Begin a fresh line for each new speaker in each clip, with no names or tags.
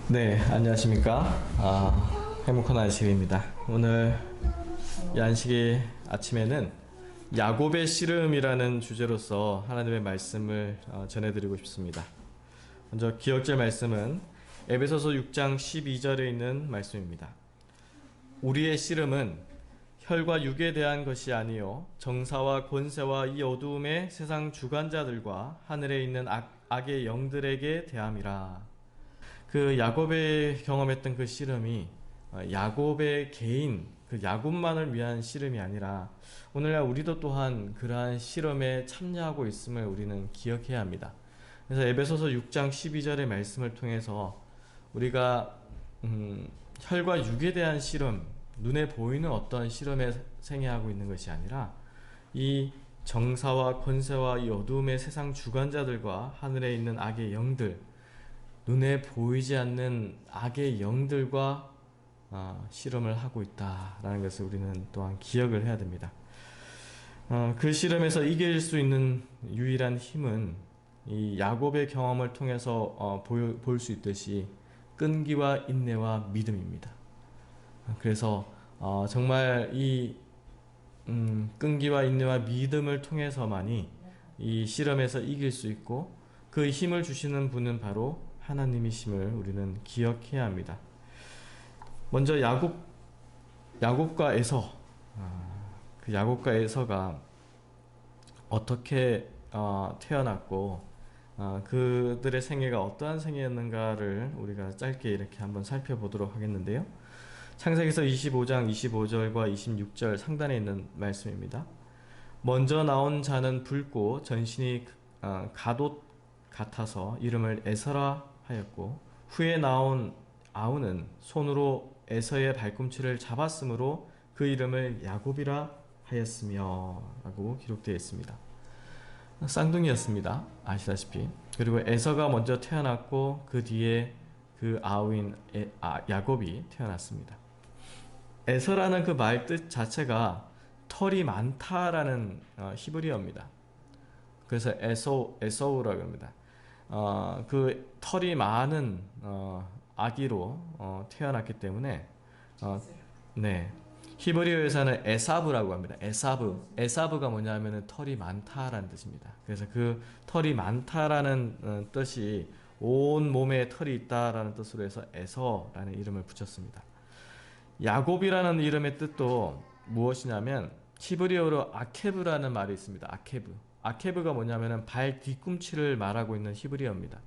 네, 안녕하십니까. 행복한 안식일입니다. 오늘 이 안식일 아침에는 야곱의 씨름이라는 주제로서 하나님의 말씀을 전해드리고 싶습니다. 먼저 기억될 말씀은 에베소서 6장 12절에 있는 말씀입니다. 우리의 씨름은 혈과 육에 대한 것이 아니요 정사와 권세와 이 어두움의 세상 주관자들과 하늘에 있는 악의 영들에게 대함이라. 그 야곱의 경험했던 그 씨름이 야곱의 개인 그 야곱만을 위한 씨름이 아니라 오늘날 우리도 또한 그러한 씨름에 참여하고 있음을 우리는 기억해야 합니다. 그래서 에베소서 6장 12절의 말씀을 통해서 우리가 혈과 육에 대한 씨름, 눈에 보이는 어떤 씨름에 생애하고 있는 것이 아니라 이 정사와 권세와 이 어두움의 세상 주관자들과 하늘에 있는 악의 영들, 눈에 보이지 않는 악의 영들과 씨름을 하고 있다라는 것을 우리는 또한 기억을 해야 됩니다. 그 씨름에서 이길 수 있는 유일한 힘은 이 야곱의 경험을 통해서 볼 수 있듯이 끈기와 인내와 믿음입니다. 그래서 정말 이 끈기와 인내와 믿음을 통해서만이 이 씨름에서 이길 수 있고 그 힘을 주시는 분은 바로 하나님이심을 우리는 기억해야 합니다. 먼저 야곱과 에서, 그 야곱과 에서가 어떻게 태어났고 그들의 생애가 어떠한 생애였는가를 우리가 짧게 이렇게 한번 살펴보도록 하겠는데요. 창세기서 25장 25절과 26절 상단에 있는 말씀입니다. 먼저 나온 자는 붉고 전신이 가돛 같아서 이름을 에서라 하였고 후에 나온 아우는 손으로 에서의 발꿈치를 잡았으므로 그 이름을 야곱이라 하였으며 라고 기록되어 있습니다. 쌍둥이였습니다. 아시다시피. 그리고 에서가 먼저 태어났고 그 뒤에 그 아우인 야곱이 태어났습니다. 에서라는 그 말 뜻 자체가 털이 많다라는 히브리어입니다. 그래서 에서우라고 합니다. 그 털이 많은 아기로 태어났기 때문에 네, 히브리어에서는 에사브라고 합니다. 에사브가 뭐냐면은 털이 많다라는 뜻입니다. 그래서 그 털이 많다라는 뜻이 온 몸에 털이 있다라는 뜻으로 해서 에서라는 이름을 붙였습니다. 야곱이라는 이름의 뜻도 무엇이냐면 히브리어로 아케브라는 말이 있습니다. 아케브가 뭐냐면은 발 뒤꿈치를 말하고 있는 히브리어입니다.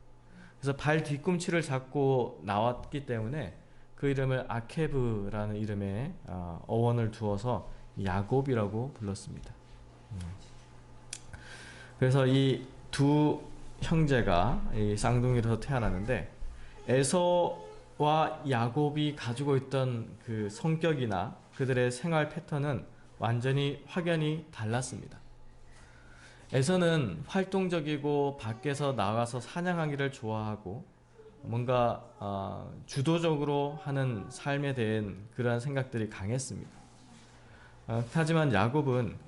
그래서 발 뒤꿈치를 잡고 나왔기 때문에 그 이름을 아케브라는 이름에 어원을 두어서 야곱이라고 불렀습니다. 그래서 이 두 형제가 이 쌍둥이로서 태어났는데 에서와 야곱이 가지고 있던 그 성격이나 그들의 생활 패턴은 완전히 확연히 달랐습니다. 에서는 활동적이고 밖에서 나가서 사냥하기를 좋아하고 뭔가 주도적으로 하는 삶에 대한 그러한 생각들이 강했습니다. 하지만 야곱은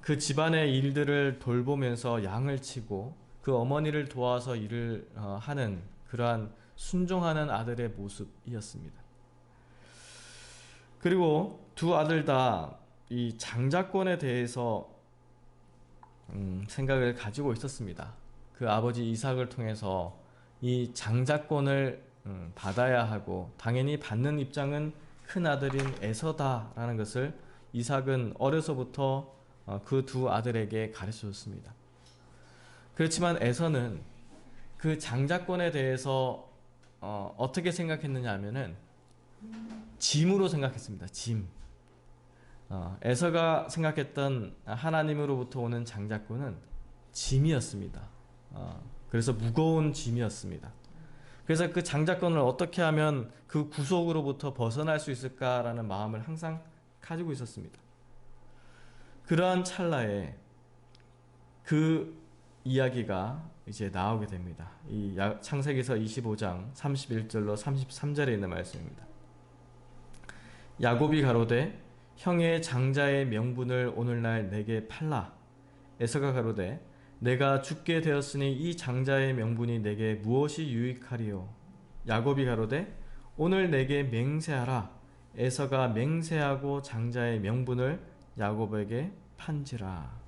그 집안의 일들을 돌보면서 양을 치고 그 어머니를 도와서 일을 하는 그러한 순종하는 아들의 모습이었습니다. 그리고 두 아들 다 이 장자권에 대해서 생각을 가지고 있었습니다. 그 아버지 이삭을 통해서 이 장자권을 받아야 하고 당연히 받는 입장은 큰 아들인 에서다라는 것을 이삭은 어려서부터 그 두 아들에게 가르쳐줬습니다. 그렇지만 에서는 그 장자권에 대해서 어떻게 생각했느냐 하면은 짐으로 생각했습니다. 짐. 에서가 생각했던 하나님으로부터 오는 장자권은 짐이었습니다. 그래서 무거운 짐이었습니다. 그래서 그 장자권을 어떻게 하면 그 구속으로부터 벗어날 수 있을까라는 마음을 항상 가지고 있었습니다. 그러한 찰나에 그 이야기가 이제 나오게 됩니다. 이 창세기서 25장 31절로 33절에 있는 말씀입니다. 야곱이 가로되 형의 장자의 명분을 오늘날 내게 팔라. 에서가 가로되 내가 죽게 되었으니 이 장자의 명분이 내게 무엇이 유익하리요? 야곱이 가로되 오늘 내게 맹세하라. 에서가 맹세하고 장자의 명분을 야곱에게 판지라.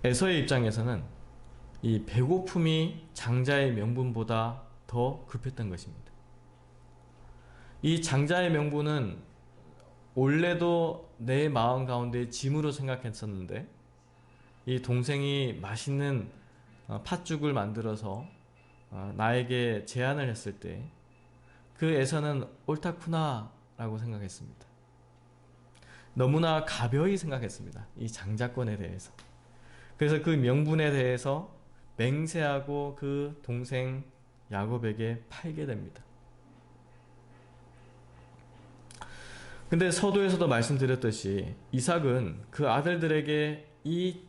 에서의 입장에서는 이 배고픔이 장자의 명분보다 더 급했던 것입니다. 이 장자의 명분은 원래도 내 마음 가운데 짐으로 생각했었는데 이 동생이 맛있는 팥죽을 만들어서 나에게 제안을 했을 때 그 에서는 옳다구나 라고 생각했습니다. 너무나 가벼이 생각했습니다. 이 장자권에 대해서. 그래서 그 명분에 대해서 맹세하고 그 동생 야곱에게 팔게 됩니다. 근데 서두에서도 말씀드렸듯이 이삭은 그 아들들에게 이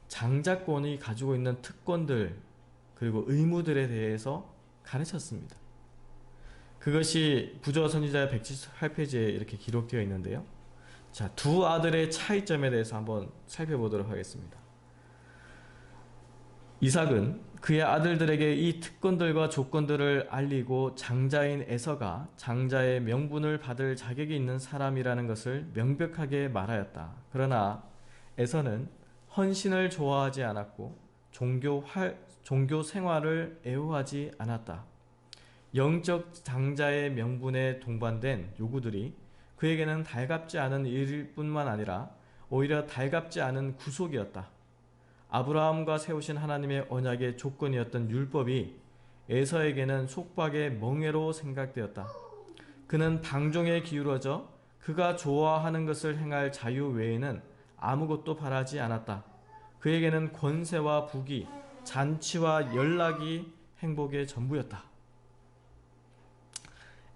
장자권이 가지고 있는 특권들 그리고 의무들에 대해서 가르쳤습니다. 그것이 부조 선지자 178페이지에 이렇게 기록되어 있는데요. 자, 두 아들의 차이점에 대해서 한번 살펴보도록 하겠습니다. 이삭은 그의 아들들에게 이 특권들과 조건들을 알리고 장자인 에서가 장자의 명분을 받을 자격이 있는 사람이라는 것을 명백하게 말하였다. 그러나 에서는 헌신을 좋아하지 않았고 종교 생활을 애호하지 않았다. 영적 장자의 명분에 동반된 요구들이 그에게는 달갑지 않은 일일 뿐만 아니라 오히려 달갑지 않은 구속이었다. 아브라함과 세우신 하나님의 언약의 조건이었던 율법이 에서에게는 속박의 멍에로 생각되었다. 그는 방종에 기울어져 그가 좋아하는 것을 행할 자유 외에는 아무것도 바라지 않았다. 그에게는 권세와 부귀, 잔치와 연락이 행복의 전부였다.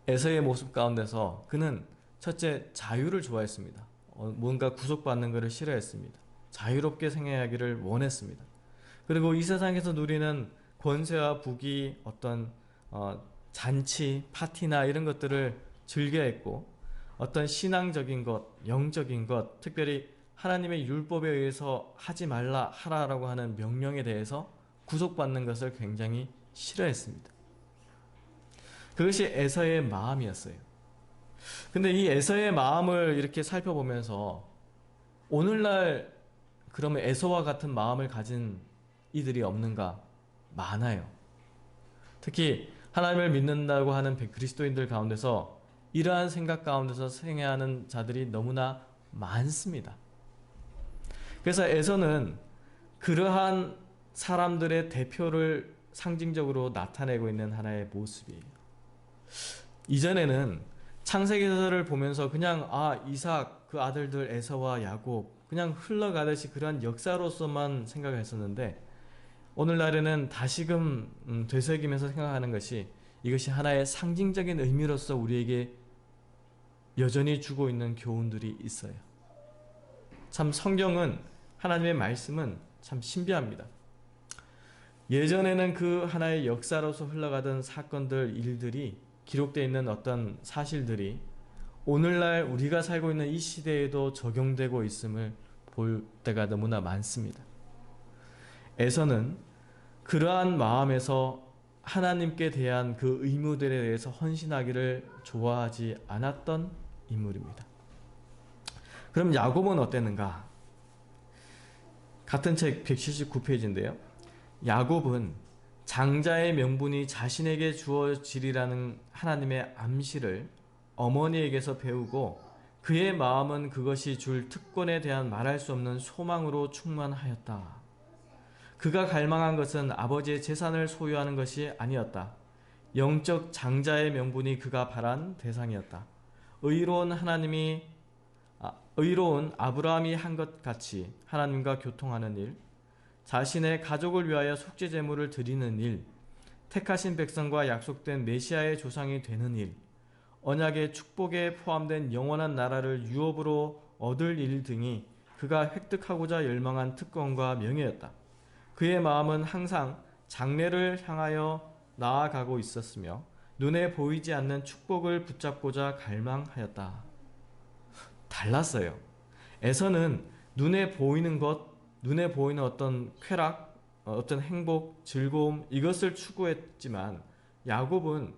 에서의 모습 가운데서 그는 첫째 자유를 좋아했습니다. 뭔가 구속받는 것을 싫어했습니다. 자유롭게 생애하기를 원했습니다. 그리고 이 세상에서 누리는 권세와 부귀, 어떤 잔치, 파티나 이런 것들을 즐겨했고 어떤 신앙적인 것, 영적인 것, 특별히 하나님의 율법에 의해서 하지 말라 하라라고 하는 명령에 대해서 구속받는 것을 굉장히 싫어했습니다. 그것이 에서의 마음이었어요. 근데 이 에서의 마음을 이렇게 살펴보면서 오늘날 그러면 에서와 같은 마음을 가진 이들이 없는가? 많아요. 특히 하나님을 믿는다고 하는 그리스도인들 가운데서 이러한 생각 가운데서 생애하는 자들이 너무나 많습니다. 그래서 에서는 그러한 사람들의 대표를 상징적으로 나타내고 있는 하나의 모습이에요. 이전에는 창세기서를 보면서 그냥 이삭 그 아들들 에서와 야곱 그냥 흘러가듯이 그러한 역사로서만 생각했었는데 오늘날에는 다시금 되새기면서 생각하는 것이 이것이 하나의 상징적인 의미로서 우리에게 여전히 주고 있는 교훈들이 있어요. 참 성경은 하나님의 말씀은 참 신비합니다. 예전에는 그 하나의 역사로서 흘러가던 사건들, 일들이 기록되어 있는 어떤 사실들이 오늘날 우리가 살고 있는 이 시대에도 적용되고 있음을 볼 때가 너무나 많습니다. 에서는 그러한 마음에서 하나님께 대한 그 의무들에 대해서 헌신하기를 좋아하지 않았던 인물입니다. 그럼 야곱은 어땠는가? 같은 책 179페이지인데요. 야곱은 장자의 명분이 자신에게 주어지리라는 하나님의 암시를 어머니에게서 배우고 그의 마음은 그것이 줄 특권에 대한 말할 수 없는 소망으로 충만하였다. 그가 갈망한 것은 아버지의 재산을 소유하는 것이 아니었다. 영적 장자의 명분이 그가 바란 대상이었다. 의로운 아브라함이 한 것 같이 하나님과 교통하는 일, 자신의 가족을 위하여 속죄 제물을 드리는 일, 택하신 백성과 약속된 메시아의 조상이 되는 일, 언약의 축복에 포함된 영원한 나라를 유업으로 얻을 일 등이 그가 획득하고자 열망한 특권과 명예였다. 그의 마음은 항상 장래를 향하여 나아가고 있었으며 눈에 보이지 않는 축복을 붙잡고자 갈망하였다. 달랐어요. 에서는 눈에 보이는 것, 눈에 보이는 어떤 쾌락, 어떤 행복, 즐거움 이것을 추구했지만 야곱은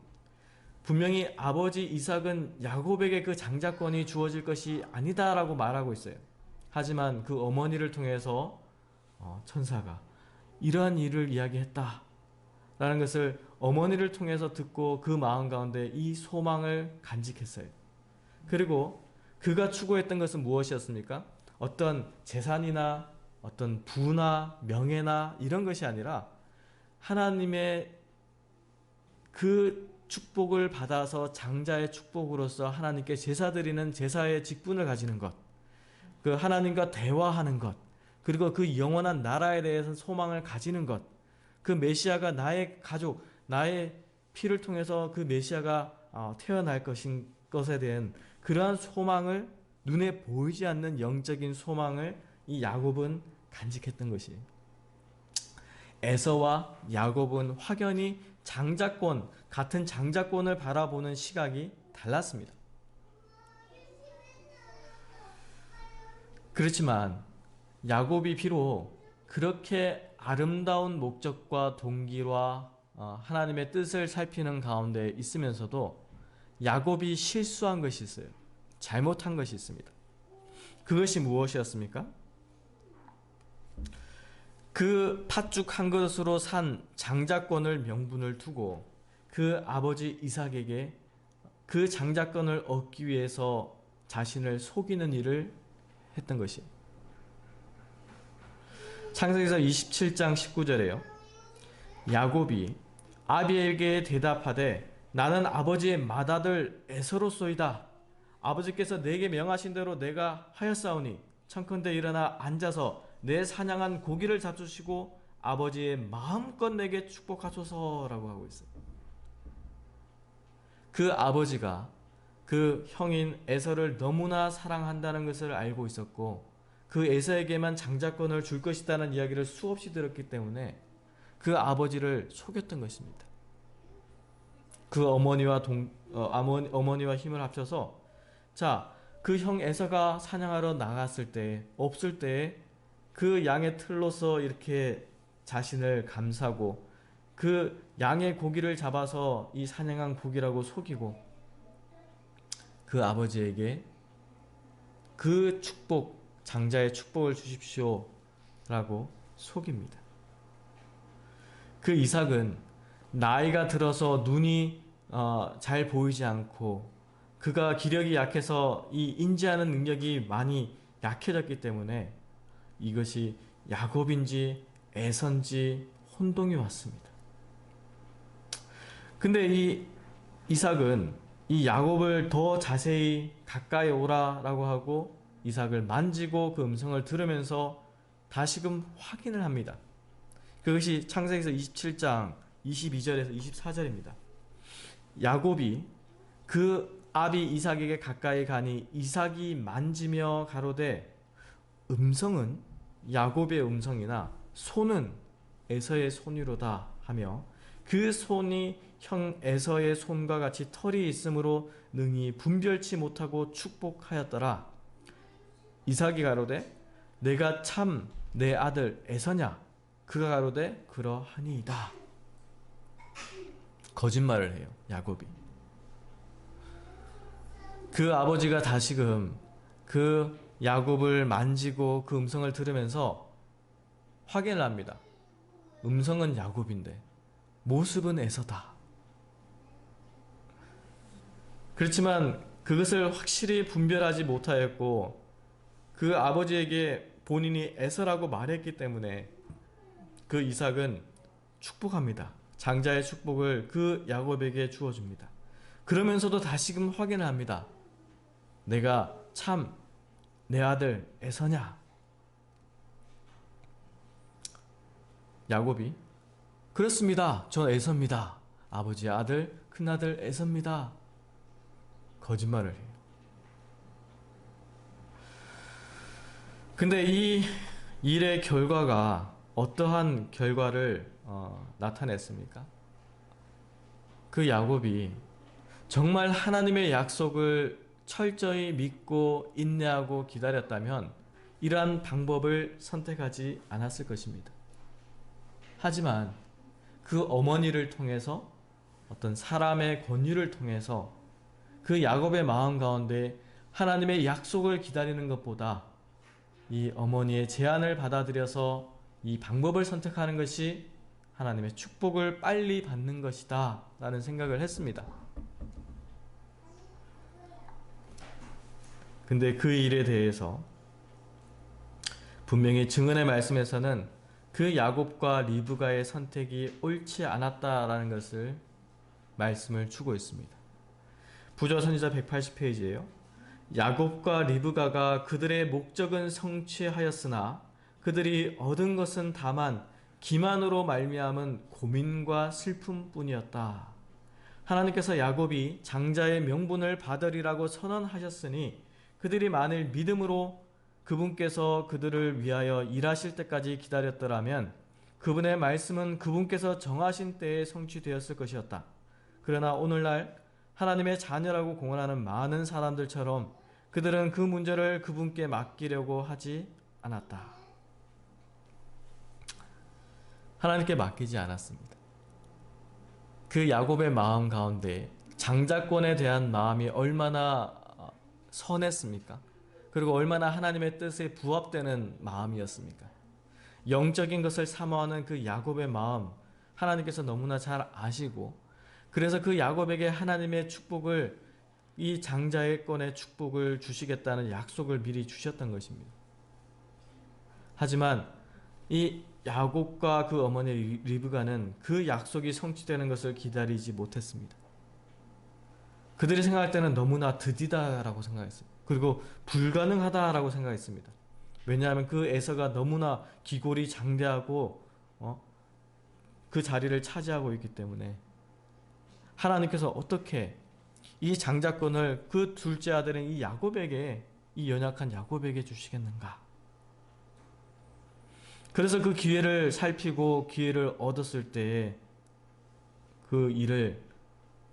분명히 아버지 이삭은 야곱에게 그 장자권이 주어질 것이 아니다라고 말하고 있어요. 하지만 그 어머니를 통해서 천사가 이러한 일을 이야기했다 라는 것을 어머니를 통해서 듣고 그 마음 가운데 이 소망을 간직했어요. 그리고 그가 추구했던 것은 무엇이었습니까? 어떤 재산이나 어떤 부나 명예나 이런 것이 아니라 하나님의 그 축복을 받아서 장자의 축복으로서 하나님께 제사드리는 제사의 직분을 가지는 것, 그 하나님과 대화하는 것, 그리고 그 영원한 나라에 대해서 소망을 가지는 것, 그 메시아가 나의 가족, 나의 피를 통해서 그 메시아가 태어날 것에 대한 그러한 소망을, 눈에 보이지 않는 영적인 소망을 이 야곱은 간직했던 것이에요. 에서와 야곱은 확연히 같은 장자권을 바라보는 시각이 달랐습니다. 그렇지만 야곱이 비록 그렇게 아름다운 목적과 동기와 하나님의 뜻을 살피는 가운데 있으면서도 야곱이 실수한 것이 있어요. 잘못한 것이 있습니다. 그것이 무엇이었습니까? 그 팥죽 한 그릇으로 산 장자권을 명분을 두고 그 아버지 이삭에게 그 장자권을 얻기 위해서 자신을 속이는 일을 했던 것이에요. 창세기서 27장 19절에요. 야곱이 아비에게 대답하되 나는 아버지의 맏아들 에서로소이다. 아버지께서 내게 명하신 대로 내가 하였사오니 청컨대 일어나 앉아서 내 사냥한 고기를 잡수시고 아버지의 마음껏 내게 축복하소서라고 하고 있어요. 그 아버지가 그 형인 에서를 너무나 사랑한다는 것을 알고 있었고 그 에서에게만 장자권을 줄 것이라는 이야기를 수없이 들었기 때문에 그 아버지를 속였던 것입니다. 그 어머니와 힘을 합쳐서 그 형 에서가 사냥하러 나갔을 때 없을 때 그 양의 틀로서 이렇게 자신을 감싸고 그 양의 고기를 잡아서 이 사냥한 고기라고 속이고 그 아버지에게 그 축복, 장자의 축복을 주십시오 라고 속입니다. 그 이삭은 나이가 들어서 눈이 잘 보이지 않고 그가 기력이 약해서 이 인지하는 능력이 많이 약해졌기 때문에 이것이 야곱인지 에서인지 혼동이 왔습니다. 근데 이 이삭은 이 야곱을 더 자세히 가까이 오라라고 하고 이삭을 만지고 그 음성을 들으면서 다시금 확인을 합니다. 그것이 창세기서 27장 22절에서 24절입니다. 야곱이 그 아비 이삭에게 가까이 가니 이삭이 만지며 가로되 음성은 야곱의 음성이나 손은 에서의 손이로다 하며 그 손이 형 에서의 손과 같이 털이 있으므로 능히 분별치 못하고 축복하였더라. 이삭이 가로되 내가 참 내 아들 에서냐? 그가 가로되 그러하니이다. 거짓말을 해요, 야곱이. 그 아버지가 다시금 그 야곱을 만지고 그 음성을 들으면서 확인을 합니다. 음성은 야곱인데 모습은 에서다. 그렇지만 그것을 확실히 분별하지 못하였고 그 아버지에게 본인이 에서라고 말했기 때문에 그 이삭은 축복합니다. 장자의 축복을 그 야곱에게 주어줍니다. 그러면서도 다시금 확인을 합니다. 내가 참 내 아들 에서냐? 야곱이 그렇습니다. 전 에서입니다. 아버지의 아들, 큰아들 에서입니다. 거짓말을 해요. 근데 이 일의 결과가 어떠한 결과를 나타냈습니까? 그 야곱이 정말 하나님의 약속을 철저히 믿고 인내하고 기다렸다면 이러한 방법을 선택하지 않았을 것입니다. 하지만 그 어머니를 통해서 어떤 사람의 권유를 통해서 그 야곱의 마음 가운데 하나님의 약속을 기다리는 것보다 이 어머니의 제안을 받아들여서 이 방법을 선택하는 것이 하나님의 축복을 빨리 받는 것이다 라는 생각을 했습니다. 근데 그 일에 대해서 분명히 증언의 말씀에서는 그 야곱과 리브가의 선택이 옳지 않았다라는 것을 말씀을 주고 있습니다. 부조 선지자 180페이지예요. 야곱과 리브가가 그들의 목적은 성취하였으나 그들이 얻은 것은 다만 기만으로 말미암은 고민과 슬픔뿐이었다. 하나님께서 야곱이 장자의 명분을 받으리라고 선언하셨으니 그들이 만일 믿음으로 그분께서 그들을 위하여 일하실 때까지 기다렸더라면 그분의 말씀은 그분께서 정하신 때에 성취되었을 것이었다. 그러나 오늘날 하나님의 자녀라고 공언하는 많은 사람들처럼 그들은 그 문제를 그분께 맡기려고 하지 않았다. 하나님께 맡기지 않았습니다. 그 야곱의 마음 가운데 장자권에 대한 마음이 얼마나 선했습니까? 그리고 얼마나 하나님의 뜻에 부합되는 마음이었습니까? 영적인 것을 사모하는 그 야곱의 마음, 하나님께서 너무나 잘 아시고, 그래서 그 야곱에게 하나님의 축복을, 이 장자의 권의 축복을 주시겠다는 약속을 미리 주셨던 것입니다. 하지만 이 야곱과 그 어머니 리브가는 그 약속이 성취되는 것을 기다리지 못했습니다. 그들이 생각할 때는 너무나 드디다라고 생각했습니다. 그리고 불가능하다라고 생각했습니다. 왜냐하면 그 에서가 너무나 기골이 장대하고 그 자리를 차지하고 있기 때문에 하나님께서 어떻게 이 장자권을 그 둘째 아들인 이 야곱에게, 이 연약한 야곱에게 주시겠는가? 그래서 그 기회를 살피고 기회를 얻었을 때에 그 일을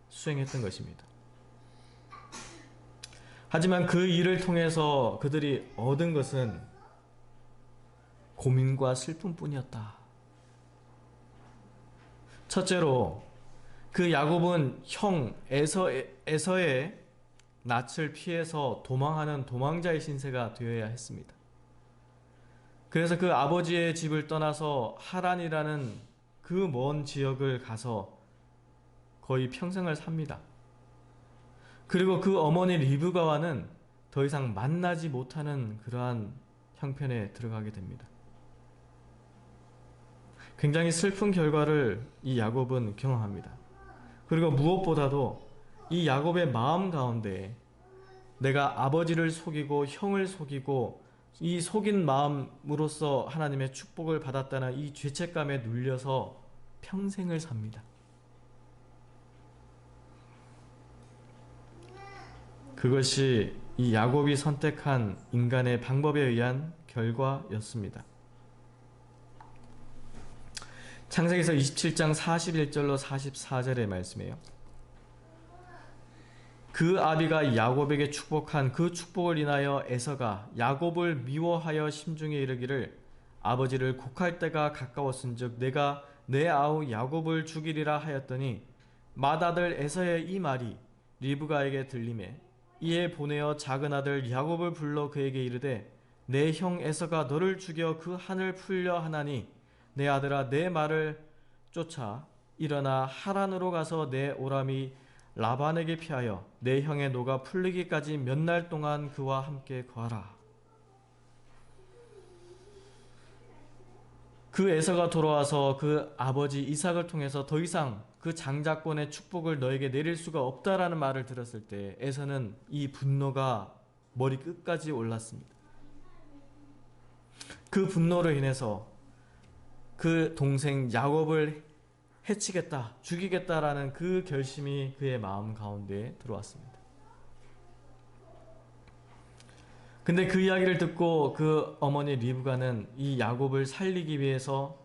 수행했던 것입니다. 하지만 그 일을 통해서 그들이 얻은 것은 고민과 슬픔뿐이었다. 첫째로 그 야곱은 형 에서의 낯을 피해서 도망하는 도망자의 신세가 되어야 했습니다. 그래서 그 아버지의 집을 떠나서 하란이라는 그 먼 지역을 가서 거의 평생을 삽니다. 그리고 그 어머니 리브가와는 더 이상 만나지 못하는 그러한 형편에 들어가게 됩니다. 굉장히 슬픈 결과를 이 야곱은 경험합니다. 그리고 무엇보다도 이 야곱의 마음 가운데 내가 아버지를 속이고 형을 속이고 이 속인 마음으로써 하나님의 축복을 받았다는 이 죄책감에 눌려서 평생을 삽니다. 그것이 이 야곱이 선택한 인간의 방법에 의한 결과였습니다. 창세기서 27장 41절로 44절의 말씀이에요. 그 아비가 야곱에게 축복한 그 축복을 인하여 에서가 야곱을 미워하여 심중에 이르기를 아버지를 곡할 때가 가까웠은즉 내가 내 아우 야곱을 죽이리라 하였더니 맏아들 에서의 이 말이 리브가에게 들리매 이에 보내어 작은 아들 야곱을 불러 그에게 이르되 내 형 에서가 너를 죽여 그 한을 풀려 하나니 내 아들아 내 말을 쫓아 일어나 하란으로 가서 내 오람이 라반에게 피하여 내 형의 노가 풀리기까지 몇 날 동안 그와 함께 거하라. 그 에서가 돌아와서 그 아버지 이삭을 통해서 더 이상 그 장자권의 축복을 너에게 내릴 수가 없다라는 말을 들었을 때 에서는 이 분노가 머리 끝까지 올랐습니다. 그 분노로 인해서 그 동생 야곱을 해치겠다, 죽이겠다라는 그 결심이 그의 마음 가운데 들어왔습니다. 근데 그 이야기를 듣고 그 어머니 리브가는 이 야곱을 살리기 위해서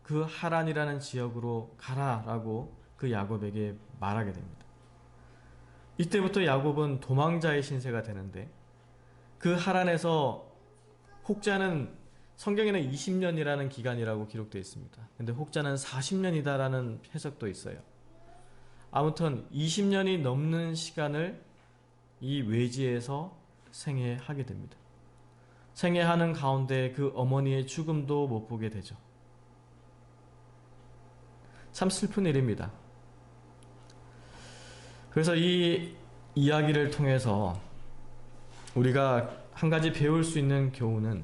그 하란이라는 지역으로 가라라고 그 야곱에게 말하게 됩니다. 이때부터 야곱은 도망자의 신세가 되는데 그 하란에서 혹자는 성경에는 20년이라는 기간이라고 기록되어 있습니다. 근데 혹자는 40년이다라는 해석도 있어요. 아무튼 20년이 넘는 시간을 이 외지에서 생애하게 됩니다. 생애하는 가운데 그 어머니의 죽음도 못 보게 되죠. 참 슬픈 일입니다. 그래서 이 이야기를 통해서 우리가 한 가지 배울 수 있는 교훈은,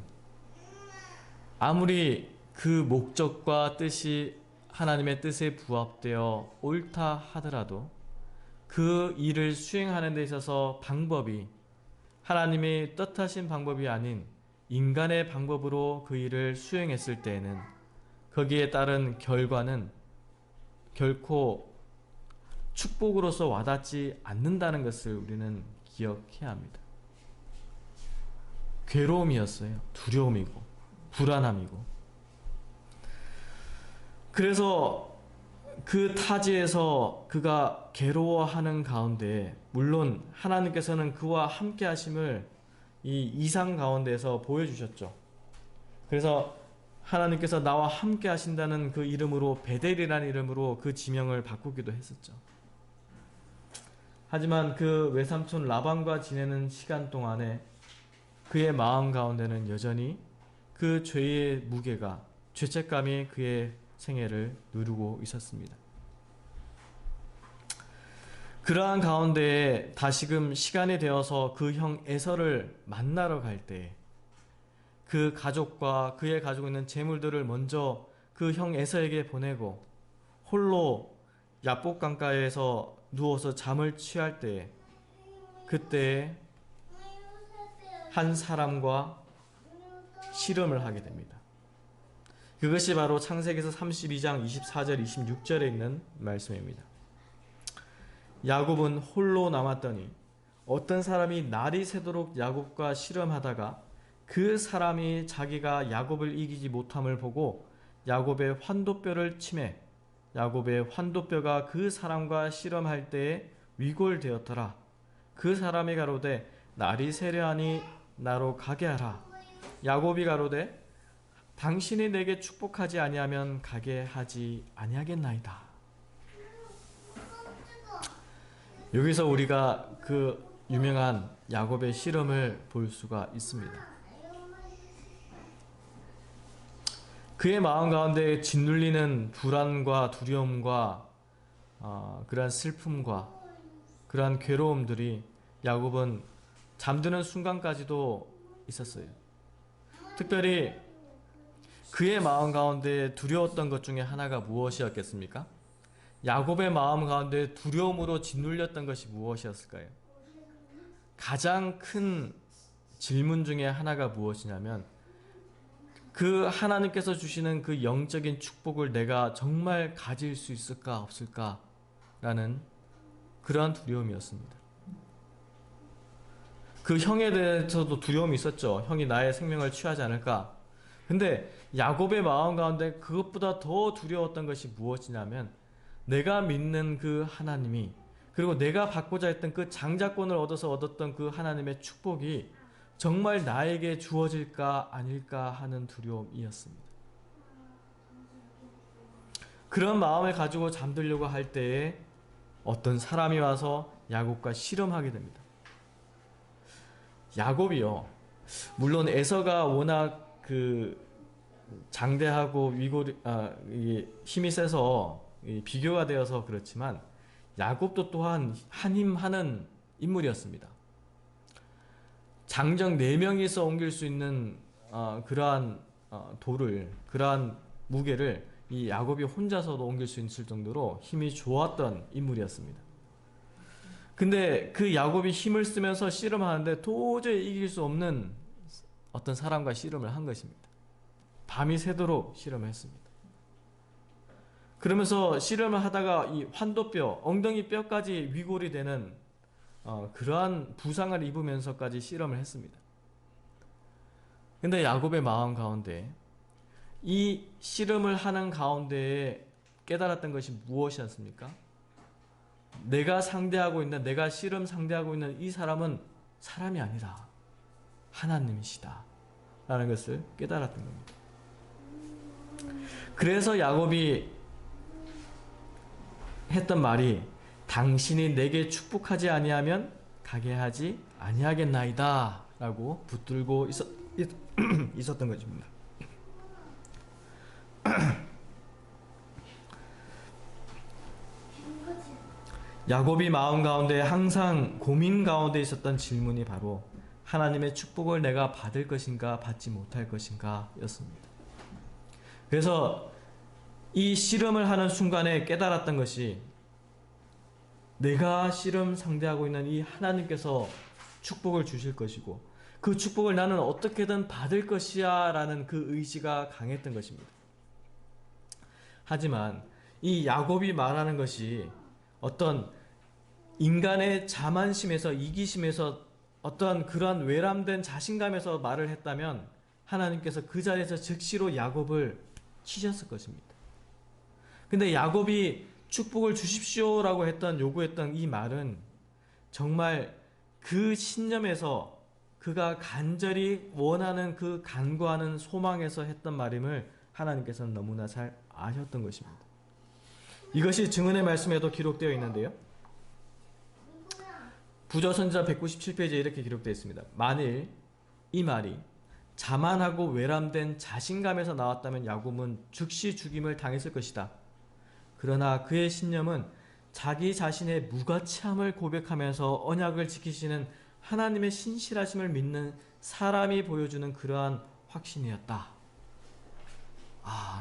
아무리 그 목적과 뜻이 하나님의 뜻에 부합되어 옳다 하더라도 그 일을 수행하는 데 있어서 방법이 하나님의 뜻하신 방법이 아닌 인간의 방법으로 그 일을 수행했을 때에는 거기에 따른 결과는 결코 축복으로서 와닿지 않는다는 것을 우리는 기억해야 합니다. 괴로움이었어요. 두려움이고 불안함이고. 그래서 그 타지에서 그가 괴로워하는 가운데 물론 하나님께서는 그와 함께 하심을 이 이상 가운데서 보여주셨죠. 그래서 하나님께서 나와 함께 하신다는 그 이름으로 베델이라는 이름으로 그 지명을 바꾸기도 했었죠. 하지만 그 외삼촌 라반과 지내는 시간 동안에 그의 마음 가운데는 여전히 그 죄의 무게가, 죄책감이 그의 생애를 누르고 있었습니다. 그러한 가운데에 다시금 시간이 되어서 그 형 에서를 만나러 갈 때 그 가족과 그의 가지고 있는 재물들을 먼저 그 형 에서에게 보내고 홀로 야복 강가에서 누워서 잠을 취할 때, 그때 한 사람과 씨름을 하게 됩니다. 그것이 바로 창세기서 32장 24절 26절에 있는 말씀입니다. 야곱은 홀로 남았더니 어떤 사람이 날이 새도록 야곱과 씨름하다가 그 사람이 자기가 야곱을 이기지 못함을 보고 야곱의 환도뼈를 치매 야곱의 환도뼈가 그 사람과 씨름할 때에 위골되었더라. 그 사람이 가로되 날이 새려하니 나로 가게 하라. 야곱이 가로되 당신이 내게 축복하지 아니하면 가게 하지 아니하겠나이다. 여기서 우리가 그 유명한 야곱의 씨름을 볼 수가 있습니다. 그의 마음 가운데 짓눌리는 불안과 두려움과 그러한 슬픔과 그러한 괴로움들이 야곱은 잠드는 순간까지도 있었어요. 특별히 그의 마음 가운데 두려웠던 것 중에 하나가 무엇이었겠습니까? 야곱의 마음 가운데 두려움으로 짓눌렸던 것이 무엇이었을까요? 가장 큰 질문 중에 하나가 무엇이냐면, 그 하나님께서 주시는 그 영적인 축복을 내가 정말 가질 수 있을까 없을까 라는 그러한 두려움이었습니다. 그 형에 대해서도 두려움이 있었죠. 형이 나의 생명을 취하지 않을까. 근데 야곱의 마음 가운데 그것보다 더 두려웠던 것이 무엇이냐면, 내가 믿는 그 하나님이, 그리고 내가 받고자 했던 그 장자권을 얻어서 얻었던 그 하나님의 축복이 정말 나에게 주어질까 아닐까 하는 두려움이었습니다. 그런 마음을 가지고 잠들려고 할 때에 어떤 사람이 와서 야곱과 씨름하게 됩니다. 야곱이요, 물론 에서가 워낙 그 장대하고 힘이 세서 비교가 되어서 그렇지만 야곱도 또한 한힘하는 인물이었습니다. 장정 4명이서 옮길 수 있는 그러한 돌을, 그러한 무게를 이 야곱이 혼자서도 옮길 수 있을 정도로 힘이 좋았던 인물이었습니다. 근데 그 야곱이 힘을 쓰면서 씨름하는데 도저히 이길 수 없는 어떤 사람과 씨름을 한 것입니다. 밤이 새도록 씨름을 했습니다. 그러면서 씨름을 하다가 이 환도뼈, 엉덩이 뼈까지 위골이 되는 그러한 부상을 입으면서까지 씨름을 했습니다. 근데 야곱의 마음 가운데 이 씨름을 하는 가운데에 깨달았던 것이 무엇이었습니까? 내가 상대하고 있는, 내가 씨름 상대하고 있는 이 사람은 사람이 아니라 하나님이시다 라는 것을 깨달았던 겁니다. 그래서 야곱이 했던 말이 당신이 내게 축복하지 아니하면 가게 하지 아니하겠나이다 라고 붙들고 있었던 것입니다. 야곱이 마음 가운데 항상 고민 가운데 있었던 질문이 바로 하나님의 축복을 내가 받을 것인가 받지 못할 것인가 였습니다. 그래서 이 씨름을 하는 순간에 깨달았던 것이 내가 씨름 상대하고 있는 이 하나님께서 축복을 주실 것이고 그 축복을 나는 어떻게든 받을 것이야 라는 그 의지가 강했던 것입니다. 하지만 이 야곱이 말하는 것이 어떤 인간의 자만심에서 이기심에서 어떤 그러한 외람된 자신감에서 말을 했다면 하나님께서 그 자리에서 즉시로 야곱을 치셨을 것입니다. 근데 야곱이 축복을 주십시오라고 요구했던 이 말은 정말 그 신념에서 그가 간절히 원하는 그 간구하는 소망에서 했던 말임을 하나님께서는 너무나 잘 아셨던 것입니다. 이것이 증언의 말씀에도 기록되어 있는데요. 부조선지자 197페이지에 이렇게 기록되어 있습니다. 만일 이 말이 자만하고 외람된 자신감에서 나왔다면 야곱은 즉시 죽임을 당했을 것이다. 그러나 그의 신념은 자기 자신의 무가치함을 고백하면서 언약을 지키시는 하나님의 신실하심을 믿는 사람이 보여주는 그러한 확신이었다.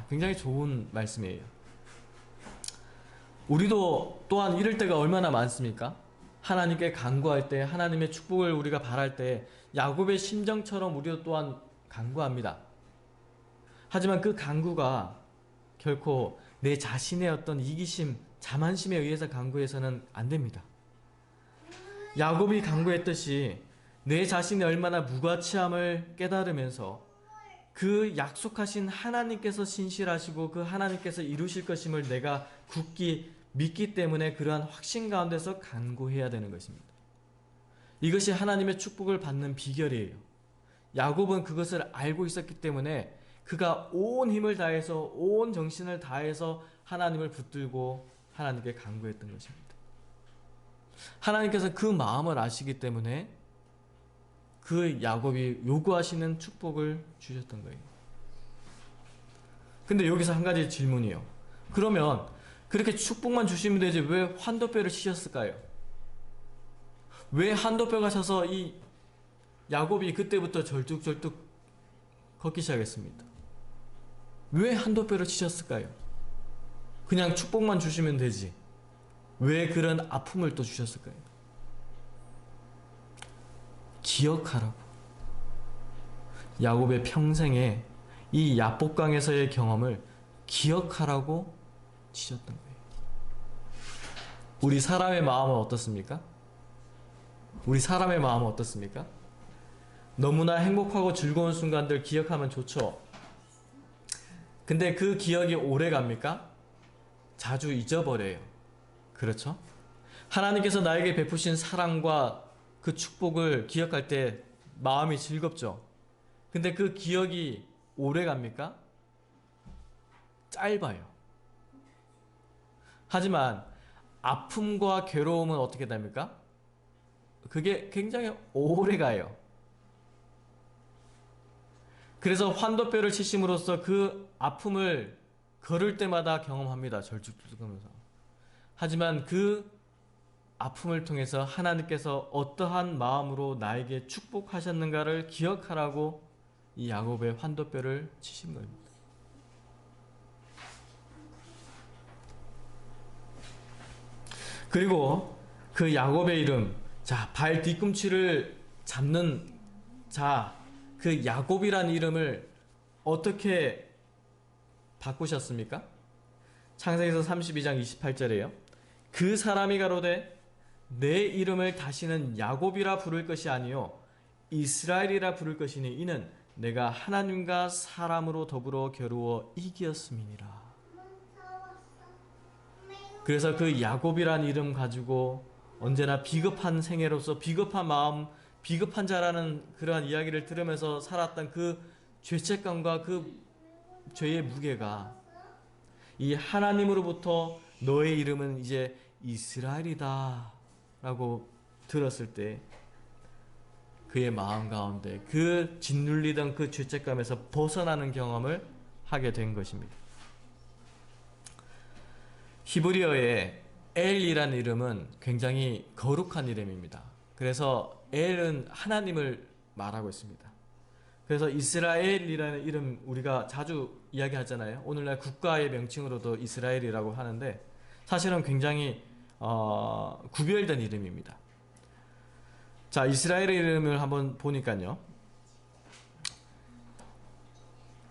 굉장히 좋은 말씀이에요. 우리도 또한 이럴 때가 얼마나 많습니까? 하나님께 간구할 때, 하나님의 축복을 우리가 바랄 때 야곱의 심정처럼 우리도 또한 간구합니다. 하지만 그 간구가 결코 내 자신의 어떤 이기심, 자만심에 의해서 간구해서는 안 됩니다. 야곱이 간구했듯이 내 자신이 얼마나 무가치함을 깨달으면서 그 약속하신 하나님께서 신실하시고 그 하나님께서 이루실 것임을 내가 굳게 믿기 때문에 그러한 확신 가운데서 간구해야 되는 것입니다. 이것이 하나님의 축복을 받는 비결이에요. 야곱은 그것을 알고 있었기 때문에 그가 온 힘을 다해서 온 정신을 다해서 하나님을 붙들고 하나님께 간구했던 것입니다. 하나님께서 그 마음을 아시기 때문에 그 야곱이 요구하시는 축복을 주셨던 거예요. 근데 여기서 한 가지 질문이에요. 그러면 그렇게 축복만 주시면 되지 왜 환도뼈를 치셨을까요? 왜 환도뼈가 쳐서 이 야곱이 그때부터 절뚝절뚝 걷기 시작했습니다. 왜 환도뼈를 치셨을까요? 그냥 축복만 주시면 되지 왜 그런 아픔을 또 주셨을까요? 기억하라고. 야곱의 평생에 이 야복강에서의 경험을 기억하라고 치셨던 거예요. 우리 사람의 마음은 어떻습니까? 우리 사람의 마음은 어떻습니까? 너무나 행복하고 즐거운 순간들 기억하면 좋죠. 근데 그 기억이 오래 갑니까? 자주 잊어버려요. 그렇죠? 하나님께서 나에게 베푸신 사랑과 그 축복을 기억할 때 마음이 즐겁죠. 근데 그 기억이 오래 갑니까? 짧아요. 하지만 아픔과 괴로움은 어떻게 됩니까? 그게 굉장히 오래 가요. 그래서 환도뼈를 치심으로써 그 아픔을 걸을 때마다 경험합니다. 절뚝절뚝하면서. 하지만 그 아픔을 통해서 하나님께서 어떠한 마음으로 나에게 축복하셨는가를 기억하라고 이 야곱의 환도뼈를 치신 겁니다. 그리고 그 야곱의 이름, 자, 발 뒤꿈치를 잡는 자, 그 야곱이란 이름을 어떻게 바꾸셨습니까? 창세기서 32장 28절에요. 그 사람이 가로되 내 이름을 다시는 야곱이라 부를 것이 아니요 이스라엘이라 부를 것이니 이는 내가 하나님과 사람으로 더불어 겨루어 이기었음이니라. 그래서 그 야곱이란 이름 가지고 언제나 비겁한 생애로서 비겁한 마음, 비겁한 자라는 그러한 이야기를 들으면서 살았던 그 죄책감과 그 죄의 무게가 이 하나님으로부터 너의 이름은 이제 이스라엘이다 라고 들었을 때 그의 마음 가운데 그 짓눌리던 그 죄책감에서 벗어나는 경험을 하게 된 것입니다. 히브리어의 엘이라는 이름은 굉장히 거룩한 이름입니다. 그래서 엘은 하나님을 말하고 있습니다. 그래서 이스라엘이라는 이름 우리가 자주 이야기하잖아요. 오늘날 국가의 명칭으로도 이스라엘이라고 하는데 사실은 굉장히 구별된 이름입니다. 자, 이스라엘의 이름을 한번 보니까요.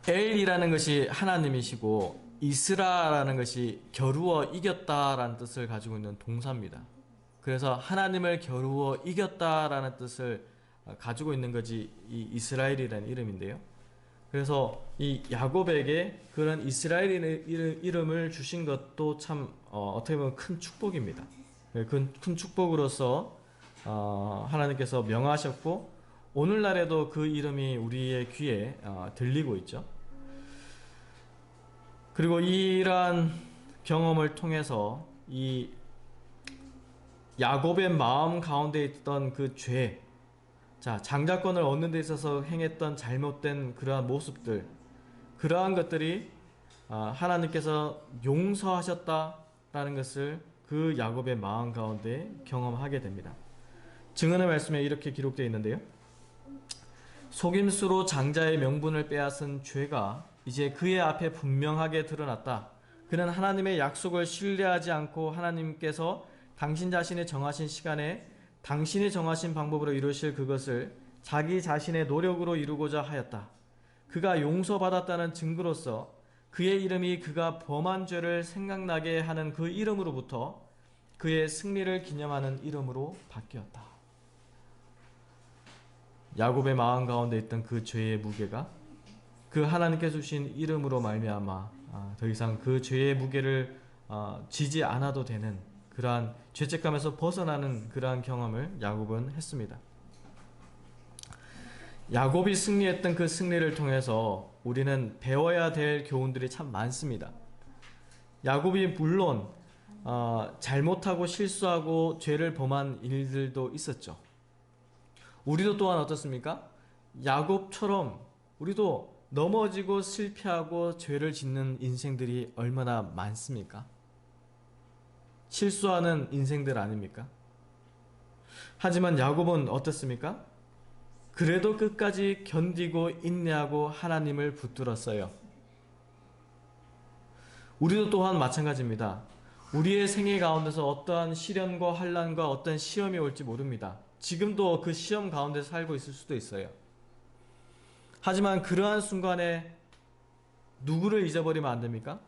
엘이라는 것이 하나님이시고 이스라라는 것이 겨루어 이겼다라는 뜻을 가지고 있는 동사입니다. 그래서 하나님을 겨루어 이겼다라는 뜻을 가지고 있는 것이 이 이스라엘이라는 이름인데요. 그래서 이 야곱에게 그런 이스라엘의 이름을 주신 것도 참 어떻게 보면 큰 축복입니다. 큰 축복으로서 하나님께서 명하셨고 오늘날에도 그 이름이 우리의 귀에 들리고 있죠. 그리고 이러한 경험을 통해서 이 야곱의 마음 가운데 있던 그 죄, 자, 장자권을 얻는 데 있어서 행했던 잘못된 그러한 모습들, 그러한 것들이 하나님께서 용서하셨다라는 것을 그 야곱의 마음 가운데 경험하게 됩니다. 증언의 말씀에 이렇게 기록되어 있는데요. 속임수로 장자의 명분을 빼앗은 죄가 이제 그의 앞에 분명하게 드러났다. 그는 하나님의 약속을 신뢰하지 않고 하나님께서 당신 자신의 정하신 시간에 당신이 정하신 방법으로 이루실 그것을 자기 자신의 노력으로 이루고자 하였다. 그가 용서받았다는 증거로서 그의 이름이 그가 범한 죄를 생각나게 하는 그 이름으로부터 그의 승리를 기념하는 이름으로 바뀌었다. 야곱의 마음 가운데 있던 그 죄의 무게가 그 하나님께 주신 이름으로 말미암아 더 이상 그 죄의 무게를 지지 않아도 되는 그러한 죄책감에서 벗어나는 그러한 경험을 야곱은 했습니다. 야곱이 승리했던 그 승리를 통해서 우리는 배워야 될 교훈들이 참 많습니다. 야곱이 물론 잘못하고 실수하고 죄를 범한 일들도 있었죠. 우리도 또한 어떻습니까? 야곱처럼 우리도 넘어지고 실패하고 죄를 짓는 인생들이 얼마나 많습니까? 실수하는 인생들 아닙니까? 하지만 야곱은 어떻습니까? 그래도 끝까지 견디고 인내하고 하나님을 붙들었어요. 우리도 또한 마찬가지입니다. 우리의 생애 가운데서 어떠한 시련과 환난과 어떤 시험이 올지 모릅니다. 지금도 그 시험 가운데 살고 있을 수도 있어요. 하지만 그러한 순간에 누구를 잊어버리면 안 됩니까?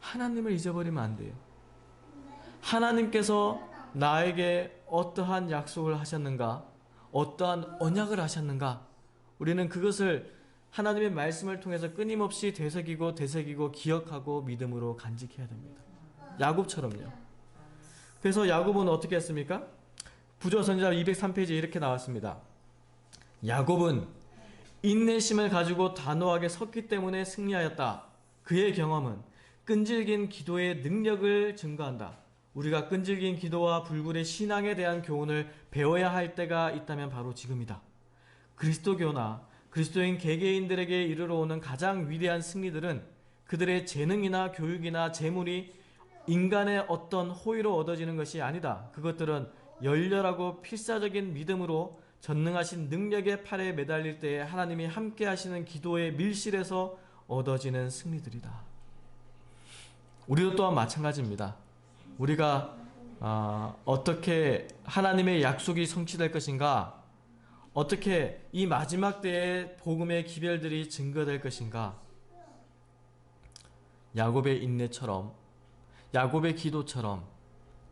하나님을 잊어버리면 안 돼요. 하나님께서 나에게 어떠한 약속을 하셨는가? 어떠한 언약을 하셨는가? 우리는 그것을 하나님의 말씀을 통해서 끊임없이 되새기고 기억하고 믿음으로 간직해야 됩니다. 야곱처럼요. 그래서 야곱은 어떻게 했습니까? 부조선지자 203페이지에 이렇게 나왔습니다. 야곱은 인내심을 가지고 단호하게 섰기 때문에 승리하였다. 그의 경험은 끈질긴 기도의 능력을 증거한다. 우리가 끈질긴 기도와 불굴의 신앙에 대한 교훈을 배워야 할 때가 있다면 바로 지금이다. 그리스도교나 그리스도인 개개인들에게 이르러 오는 가장 위대한 승리들은 그들의 재능이나 교육이나 재물이 인간의 어떤 호의로 얻어지는 것이 아니다. 그것들은 열렬하고 필사적인 믿음으로 전능하신 능력의 팔에 매달릴 때에 하나님이 함께 하시는 기도의 밀실에서 얻어지는 승리들이다. 우리도 또한 마찬가지입니다. 우리가 어떻게 하나님의 약속이 성취될 것인가? 어떻게 이 마지막 때의 복음의 기별들이 증거될 것인가? 야곱의 인내처럼, 야곱의 기도처럼,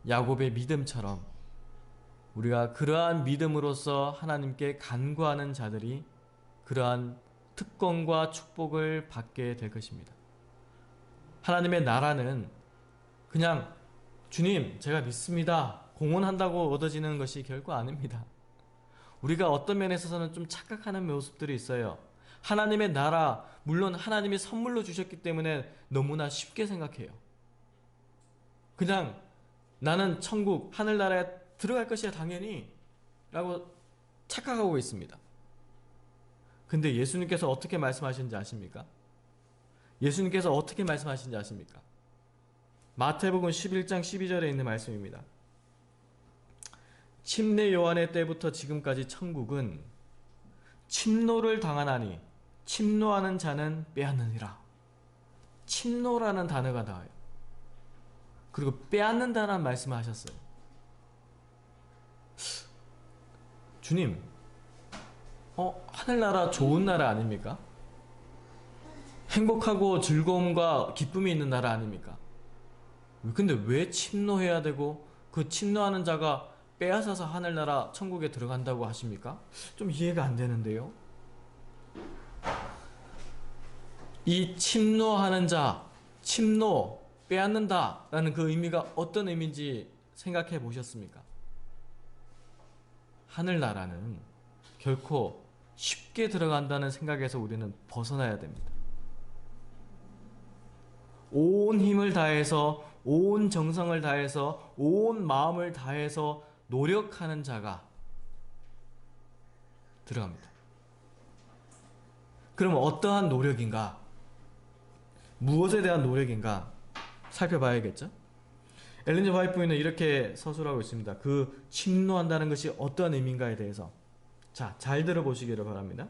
야곱의 믿음처럼 우리가 그러한 믿음으로써 하나님께 간구하는 자들이 그러한 특권과 축복을 받게 될 것입니다. 하나님의 나라는 그냥 주님 제가 믿습니다 공언한다고 얻어지는 것이 결코 아닙니다. 우리가 어떤 면에 있어서는 좀 착각하는 모습들이 있어요. 하나님의 나라, 물론 하나님이 선물로 주셨기 때문에 너무나 쉽게 생각해요. 그냥 나는 천국, 하늘나라에 들어갈 것이야 당연히 라고 착각하고 있습니다. 근데 예수님께서 어떻게 말씀하시는지 아십니까? 예수님께서 어떻게 말씀하시는지 아십니까? 마태복음 11장 12절에 있는 말씀입니다. 침례 요한의 때부터 지금까지 천국은 침노를 당하나니 침노하는 자는 빼앗느니라. 침노라는 단어가 나와요. 그리고 빼앗는다는 말씀을 하셨어요. 주님, 하늘나라 좋은 나라 아닙니까? 행복하고 즐거움과 기쁨이 있는 나라 아닙니까? 근데 왜 침노해야 되고 그 침노하는 자가 빼앗아서 하늘나라 천국에 들어간다고 하십니까? 좀 이해가 안 되는데요. 이 침노하는 자, 침노, 빼앗는다 라는 그 의미가 어떤 의미인지 생각해 보셨습니까? 하늘나라는 결코 쉽게 들어간다는 생각에서 우리는 벗어나야 됩니다. 온 힘을 다해서, 온 정성을 다해서, 온 마음을 다해서 노력하는 자가 들어갑니다. 그럼 어떠한 노력인가? 무엇에 대한 노력인가? 살펴봐야겠죠? 엘렌 G. 화이트 는 이렇게 서술하고 있습니다. 그 침노한다는 것이 어떤 의미인가에 대해서. 자, 잘 들어보시기를 바랍니다.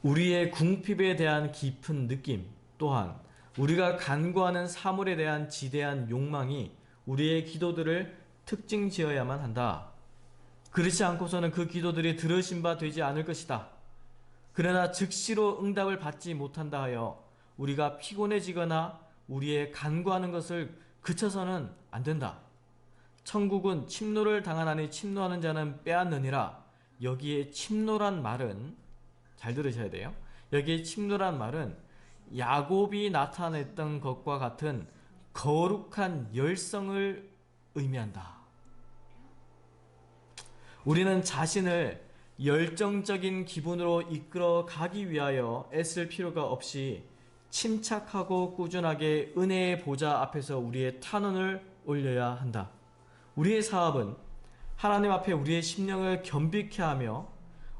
우리의 궁핍에 대한 깊은 느낌 또한 우리가 간구하는 사물에 대한 지대한 욕망이 우리의 기도들을 특징 지어야만 한다. 그렇지 않고서는 그 기도들이 들으신 바 되지 않을 것이다. 그러나 즉시로 응답을 받지 못한다 하여 우리가 피곤해지거나 우리의 간구하는 것을 그쳐서는 안 된다. 천국은 침노를 당하나니 침노하는 자는 빼앗느니라. 여기에 침노란 말은 잘 들으셔야 돼요. 여기에 침노란 말은 야곱이 나타냈던 것과 같은 거룩한 열성을 의미한다. 우리는 자신을 열정적인 기분으로 이끌어 가기 위하여 애쓸 필요가 없이 침착하고 꾸준하게 은혜의 보좌 앞에서 우리의 탄원을 올려야 한다. 우리의 사업은 하나님 앞에 우리의 심령을 겸비케 하며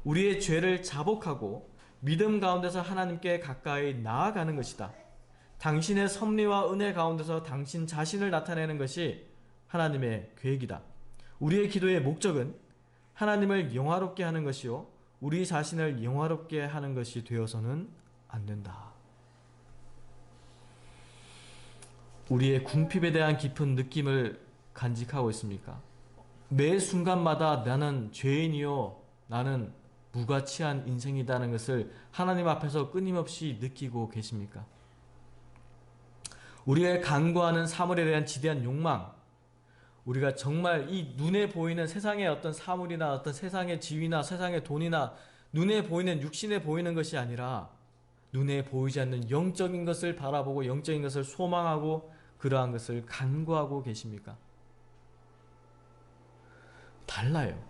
우리의 죄를 자복하고 믿음 가운데서 하나님께 가까이 나아가는 것이다. 당신의 섭리와 은혜 가운데서 당신 자신을 나타내는 것이 하나님의 계획이다. 우리의 기도의 목적은 하나님을 영화롭게 하는 것이요 우리 자신을 영화롭게 하는 것이 되어서는 안 된다. 우리의 궁핍에 대한 깊은 느낌을 간직하고 있습니까? 매 순간마다 나는 죄인이요 나는 무가치한 인생이라는 것을 하나님 앞에서 끊임없이 느끼고 계십니까? 우리의 간구하는 사물에 대한 지대한 욕망, 우리가 정말 이 눈에 보이는 세상의 어떤 사물이나 어떤 세상의 지위나 세상의 돈이나 눈에 보이는 육신에 보이는 것이 아니라 눈에 보이지 않는 영적인 것을 바라보고 영적인 것을 소망하고 그러한 것을 간구하고 계십니까? 달라요.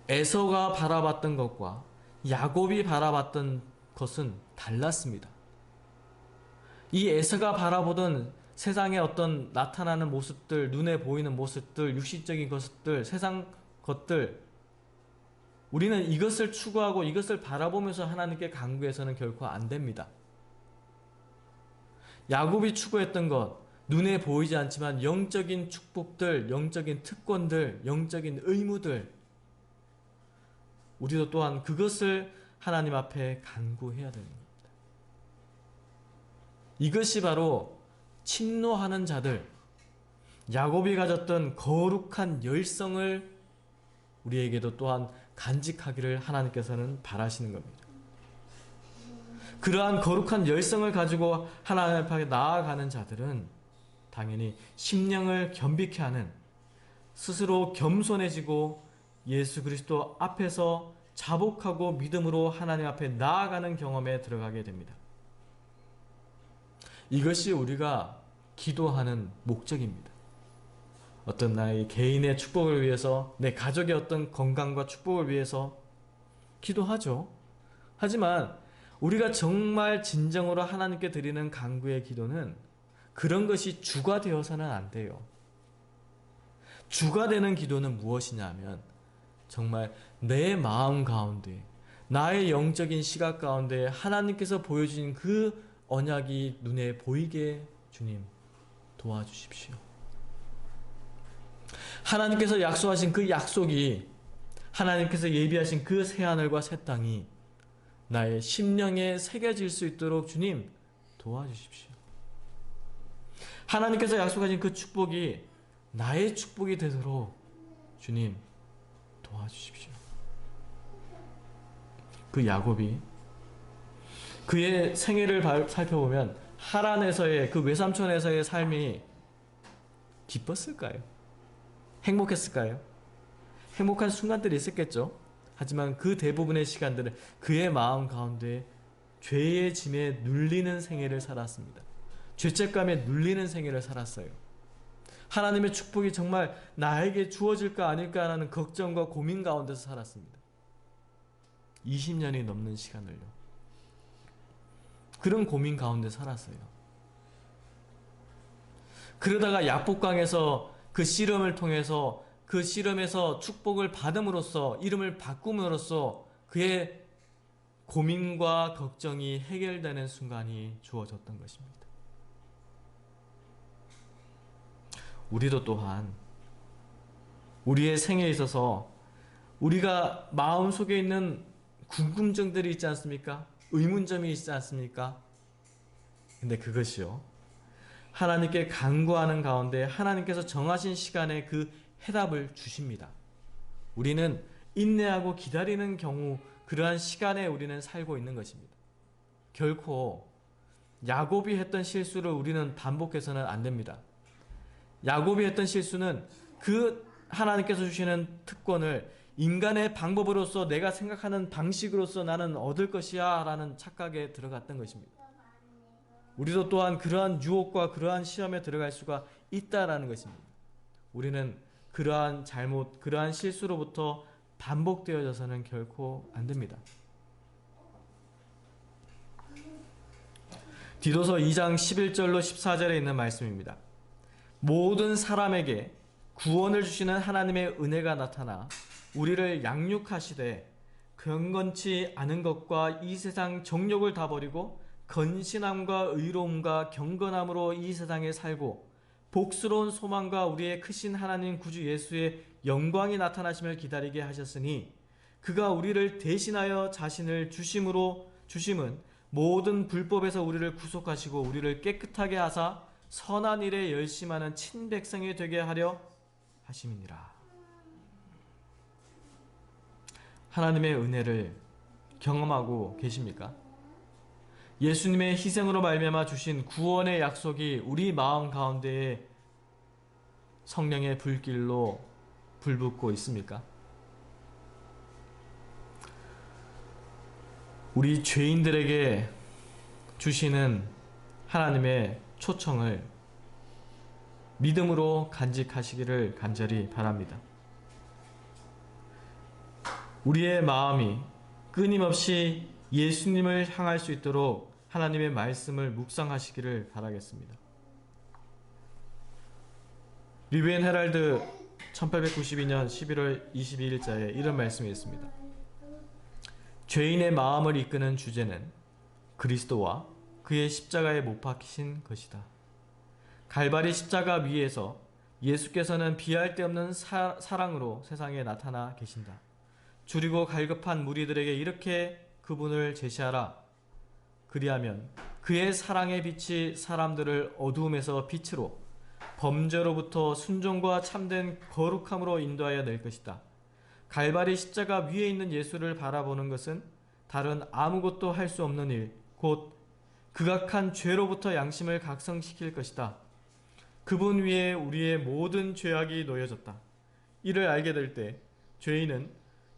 에서가 바라봤던 것과 야곱이 바라봤던 것은 달랐습니다. 이 에서가 바라보던 세상의 어떤 나타나는 모습들, 눈에 보이는 모습들, 육신적인 것들, 세상 것들, 우리는 이것을 추구하고 이것을 바라보면서 하나님께 간구해서는 결코 안 됩니다. 야곱이 추구했던 것, 눈에 보이지 않지만 영적인 축복들, 영적인 특권들, 영적인 의무들, 우리도 또한 그것을 하나님 앞에 간구해야 되는 겁니다. 이것이 바로 침노하는 자들, 야곱이 가졌던 거룩한 열성을 우리에게도 또한 간직하기를 하나님께서는 바라시는 겁니다. 그러한 거룩한 열성을 가지고 하나님 앞에 나아가는 자들은 당연히 심령을 겸비케 하는, 스스로 겸손해지고 예수 그리스도 앞에서 자복하고 믿음으로 하나님 앞에 나아가는 경험에 들어가게 됩니다. 이것이 우리가 기도하는 목적입니다. 어떤 나의 개인의 축복을 위해서, 내 가족의 어떤 건강과 축복을 위해서 기도하죠. 하지만 우리가 정말 진정으로 하나님께 드리는 간구의 기도는 그런 것이 주가 되어서는 안 돼요. 주가 되는 기도는 무엇이냐면 정말 내 마음 가운데, 나의 영적인 시각 가운데 하나님께서 보여주신 그 언약이 눈에 보이게 주님 도와주십시오. 하나님께서 약속하신 그 약속이, 하나님께서 예비하신 그 새하늘과 새 땅이 나의 심령에 새겨질 수 있도록 주님 도와주십시오. 하나님께서 약속하신 그 축복이 나의 축복이 되도록 주님 도와주십시오. 그 야곱이 그의 생애를 살펴보면 하란에서의 그 외삼촌에서의 삶이 기뻤을까요? 행복했을까요? 행복한 순간들이 있었겠죠. 하지만 그 대부분의 시간들은 그의 마음 가운데 죄의 짐에 눌리는 생애를 살았습니다. 죄책감에 눌리는 생애를 살았어요. 하나님의 축복이 정말 나에게 주어질까 아닐까 하는 걱정과 고민 가운데서 살았습니다. 20년이 넘는 시간을요. 그런 고민 가운데 살았어요. 그러다가 야복강에서 그 씨름을 통해서 그 씨름에서 축복을 받음으로써, 이름을 바꿈으로써 그의 고민과 걱정이 해결되는 순간이 주어졌던 것입니다. 우리도 또한 우리의 생애에 있어서 우리가 마음속에 있는 궁금증들이 있지 않습니까? 의문점이 있지 않습니까? 근데 그것이요, 하나님께 간구하는 가운데 하나님께서 정하신 시간에 그 해답을 주십니다. 우리는 인내하고 기다리는 경우 그러한 시간에 우리는 살고 있는 것입니다. 결코 야곱이 했던 실수를 우리는 반복해서는 안 됩니다. 야곱이 했던 실수는 그 하나님께서 주시는 특권을 인간의 방법으로서, 내가 생각하는 방식으로서 나는 얻을 것이야 라는 착각에 들어갔던 것입니다. 우리도 또한 그러한 유혹과 그러한 시험에 들어갈 수가 있다라는 것입니다. 우리는 그러한 잘못, 그러한 실수로부터 반복되어져서는 결코 안 됩니다. 디도서 2장 11절로 14절에 있는 말씀입니다. 모든 사람에게 구원을 주시는 하나님의 은혜가 나타나 우리를 양육하시되 경건치 않은 것과 이 세상 정욕을 다 버리고 건신함과 의로움과 경건함으로 이 세상에 살고 복스러운 소망과 우리의 크신 하나님 구주 예수의 영광이 나타나심을 기다리게 하셨으니 그가 우리를 대신하여 자신을 주심은 모든 불법에서 우리를 구속하시고 우리를 깨끗하게 하사 선한 일에 열심하는 친백성이 되게 하려 하심이니라. 하나님의 은혜를 경험하고 계십니까? 예수님의 희생으로 말미암아 주신 구원의 약속이 우리 마음 가운데에 성령의 불길로 불붙고 있습니까? 우리 죄인들에게 주시는 하나님의 초청을 믿음으로 간직하시기를 간절히 바랍니다. 우리의 마음이 끊임없이 예수님을 향할 수 있도록 하나님의 말씀을 묵상하시기를 바라겠습니다. 리뷰 앤 헤럴드 1892년 11월 22일자에 이런 말씀이 있습니다. 죄인의 마음을 이끄는 주제는 그리스도와 그의 십자가에 못 박히신 것이다. 갈바리 십자가 위에서 예수께서는 비할 데 없는 사랑으로 세상에 나타나 계신다. 줄이고 갈급한 무리들에게 이렇게 그분을 제시하라. 그리하면 그의 사랑의 빛이 사람들을 어두움에서 빛으로, 범죄로부터 순종과 참된 거룩함으로 인도하여 낼 것이다. 갈바리 십자가 위에 있는 예수를 바라보는 것은 다른 아무것도 할 수 없는 일, 곧 극악한 죄로부터 양심을 각성시킬 것이다. 그분 위에 우리의 모든 죄악이 놓여졌다. 이를 알게 될 때 죄인은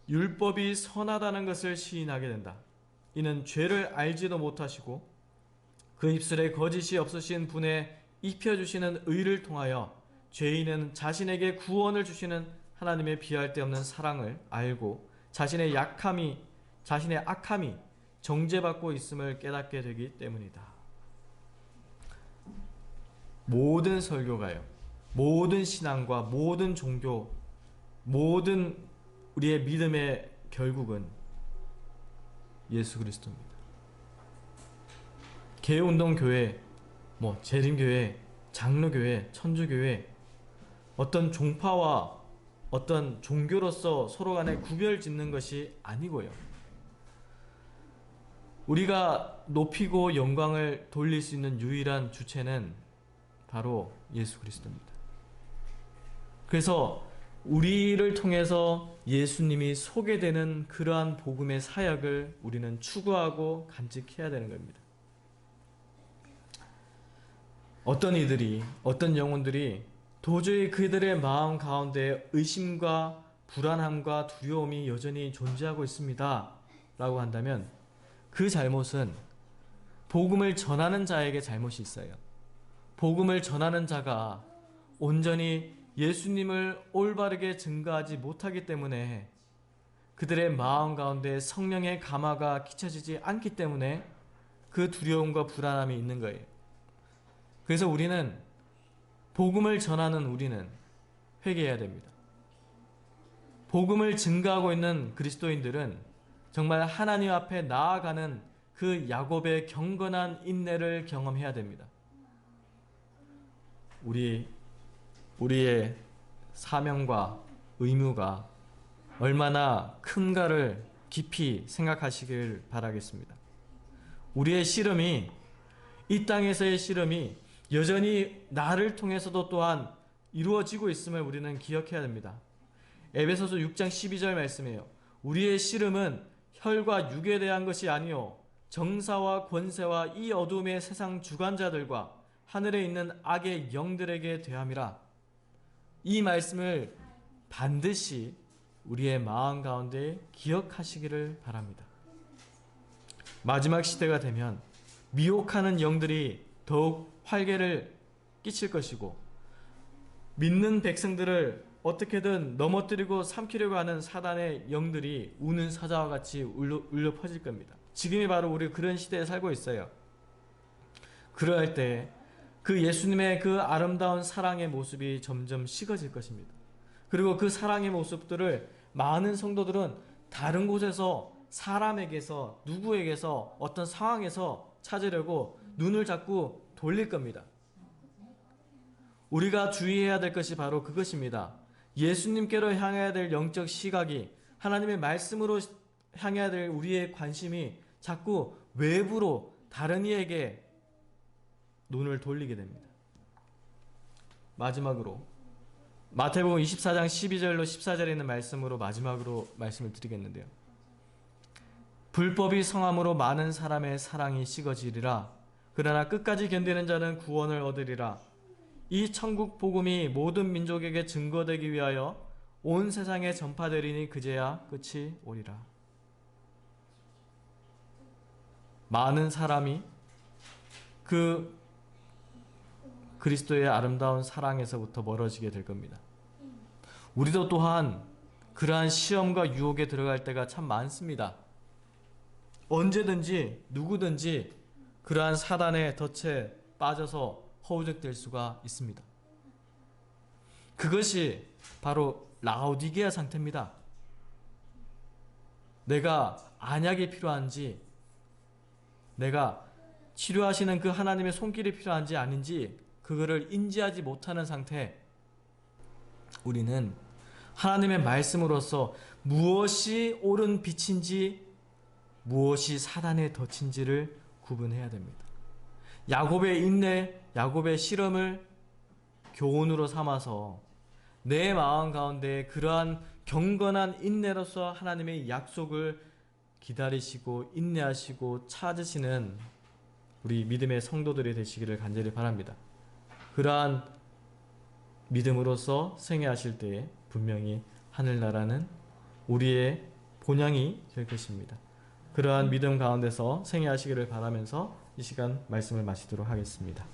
율법이 선하다는 것을 시인하게 된다. 이는 죄를 알지도 못하시고 그 입술에 거짓이 없으신 분의 입혀주시는 의를 통하여 죄인은 자신에게 구원을 주시는 하나님의 비할 데 없는 사랑을 알고 자신의 악함이 정죄받고 있음을 깨닫게 되기 때문이다. 모든 설교가요, 모든 신앙과 모든 종교, 모든 우리의 믿음의 결국은 예수 그리스도입니다. 개운동교회, 재림교회, 장로교회, 천주교회, 어떤 종파와 어떤 종교로서 서로 간에 구별 짓는 것이 아니고요, 우리가 높이고 영광을 돌릴 수 있는 유일한 주체는 바로 예수 그리스도입니다. 그래서 우리를 통해서 예수님이 소개되는 그러한 복음의 사역을 우리는 추구하고 간직해야 되는 겁니다. 어떤 이들이, 어떤 영혼들이 도저히 그들의 마음 가운데 의심과 불안함과 두려움이 여전히 존재하고 있습니다 라고 한다면, 그 잘못은 복음을 전하는 자에게 잘못이 있어요. 복음을 전하는 자가 온전히 예수님을 올바르게 증거하지 못하기 때문에, 그들의 마음 가운데 성령의 감화가 끼쳐지지 않기 때문에 그 두려움과 불안함이 있는 거예요. 그래서 우리는, 복음을 전하는 우리는 회개해야 됩니다. 복음을 증거하고 있는 그리스도인들은 정말 하나님 앞에 나아가는 그 야곱의 경건한 인내를 경험해야 됩니다. 우리의 사명과 의무가 얼마나 큰가를 깊이 생각하시길 바라겠습니다. 우리의 씨름이, 이 땅에서의 씨름이 여전히 나를 통해서도 또한 이루어지고 있음을 우리는 기억해야 됩니다. 에베소서 6장 12절 말씀이에요. 우리의 씨름은 혈과 육에 대한 것이 아니요 정사와 권세와 이 어둠의 세상 주관자들과 하늘에 있는 악의 영들에게 대함이라. 이 말씀을 반드시 우리의 마음 가운데 기억하시기를 바랍니다. 마지막 시대가 되면 미혹하는 영들이 더욱 활개를 끼칠 것이고, 믿는 백성들을 어떻게든 넘어뜨리고 삼키려고 하는 사단의 영들이 우는 사자와 같이 울려 퍼질 겁니다. 지금이 바로 우리 그런 시대에 살고 있어요. 그럴 때 그 예수님의 그 아름다운 사랑의 모습이 점점 식어질 것입니다. 그리고 그 사랑의 모습들을 많은 성도들은 다른 곳에서, 사람에게서, 누구에게서, 어떤 상황에서 찾으려고 눈을 자꾸 돌릴 겁니다. 우리가 주의해야 될 것이 바로 그것입니다. 예수님께로 향해야 될 영적 시각이, 하나님의 말씀으로 향해야 될 우리의 관심이 자꾸 외부로, 다른 이에게 눈을 돌리게 됩니다. 마지막으로 마태복음 24장 12절로 14절에 있는 말씀으로 마지막으로 말씀을 드리겠는데요. 불법이 성함으로 많은 사람의 사랑이 식어지리라. 그러나 끝까지 견디는 자는 구원을 얻으리라. 이 천국 복음이 모든 민족에게 증거되기 위하여 온 세상에 전파되리니 그제야 끝이 오리라. 많은 사람이 그 그리스도의 아름다운 사랑에서부터 멀어지게 될 겁니다. 우리도 또한 그러한 시험과 유혹에 들어갈 때가 참 많습니다. 언제든지 누구든지 그러한 사단의 덫에 빠져서 허우적될 수가 있습니다. 그것이 바로 라오디게아 상태입니다. 내가 안약이 필요한지, 내가 치료하시는 그 하나님의 손길이 필요한지 아닌지 그거를 인지하지 못하는 상태. 우리는 하나님의 말씀으로서 무엇이 옳은 빛인지, 무엇이 사단의 덫인지를 구분해야 됩니다. 야곱의 인내, 야곱의 실험을 교훈으로 삼아서 내 마음 가운데 그러한 경건한 인내로서 하나님의 약속을 기다리시고 인내하시고 찾으시는 우리 믿음의 성도들이 되시기를 간절히 바랍니다. 그러한 믿음으로서 생애하실 때에 분명히 하늘나라는 우리의 본향이 될 것입니다. 그러한 믿음 가운데서 생애하시기를 바라면서 이 시간 말씀을 마치도록 하겠습니다.